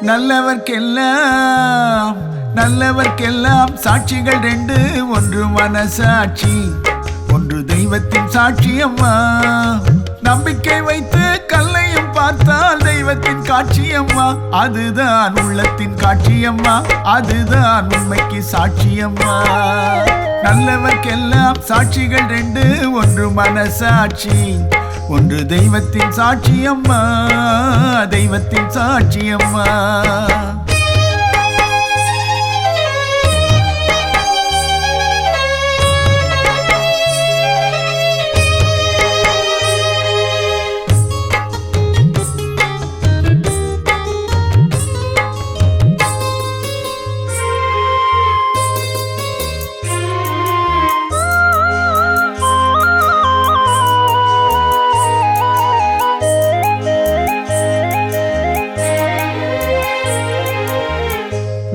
நல்லவர்க்கெல்லாம் நல்லவர்க்கெல்லாம் சாட்சிகள் ரெண்டு, ஒன்று மனசாட்சி, ஒன்று தெய்வத்தின் சாட்சி. அம்மா நம்பிக்கை வைத்து கல்லையும் பார்த்தால் தெய்வத்தின் காட்சி. அம்மா அதுதான் உள்ளத்தின் காட்சி. அம்மா அதுதான் உண்மைக்கு சாட்சி. அம்மா நல்லவர்க்கெல்லாம் சாட்சிகள் ரெண்டு, ஒன்று மனசாட்சி, ஒன்று தெய்வத்தின் சாட்சி. அம்மா தெய்வத்தின் சாட்சி. அம்மா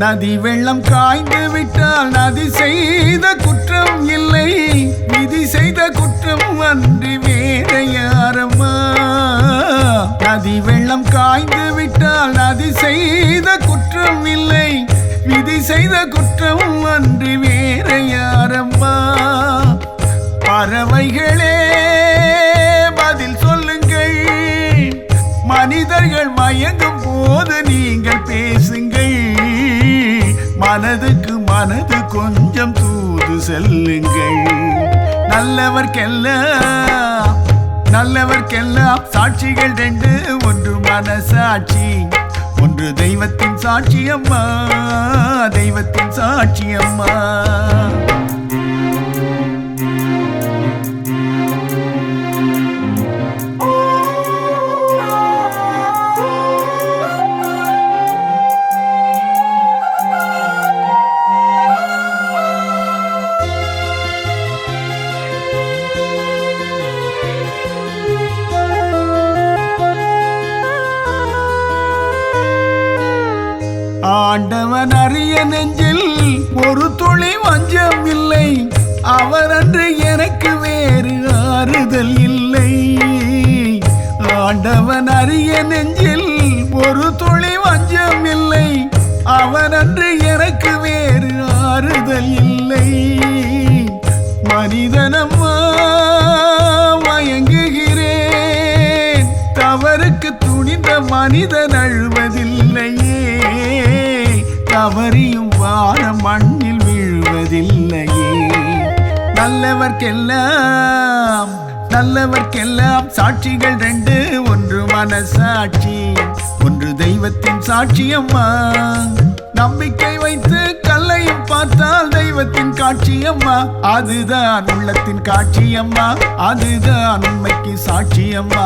நதி வெள்ளம் காய்ந்து விட்டால் நதி செய்த குற்றம் இல்லை, விதி செய்த குற்றம் அன்றி வேற யாரம்மா. நதி வெள்ளம் காய்ந்து விட்டால் நதி செய்த குற்றம் இல்லை, விதி செய்த குற்றம் அன்றி வேற யாரம்மா. பறவைகளே பதில் சொல்லுங்கள், மனிதர்கள் மயங்கும் போது நீங்கள் பேசுங்கள். மனதுக்கு மனது கொஞ்சம் தூது செல்லுங்கள். நல்லவர்க்கெல்லாம் நல்லவர்க்கெல்லாம் சாட்சிகள் ரெண்டு, ஒன்று மனசாட்சி, ஒன்று தெய்வத்தின் சாட்சி. அம்மா தெய்வத்தின் சாட்சி. அம்மா ஆண்டவன் அறிய நெஞ்சில் ஒரு துளி வஞ்சம் இல்லை, அவர் அன்று எனக்கு வேறு ஆறுதல் இல்லை. ஆண்டவன் அறிய நெஞ்சில் ஒரு துளி வஞ்சம் இல்லை, அவர் அன்று எனக்கு வேறு ஆறுதல் இல்லை. மனிதனம்மா மயங்குகிறேன், தவறுக்கு துணிந்த மனிதன் அழுவதில்லையே, தவறியும் வார மண்ணில் வீழ்வதில்லையே. நல்லவர்க்கெல்லாம் நல்லவர்க்கெல்லாம் சாட்சிகள் ரெண்டு, ஒன்று மனசாட்சி, ஒன்று தெய்வத்தின் சாட்சி. அம்மா நம்பிக்கை வைத்து கல்லையும் பார்த்தால் தெய்வத்தின் காட்சி. அம்மா அதுதான் உள்ளத்தின் காட்சி. அம்மா அதுதான் உண்மைக்கு சாட்சி. அம்மா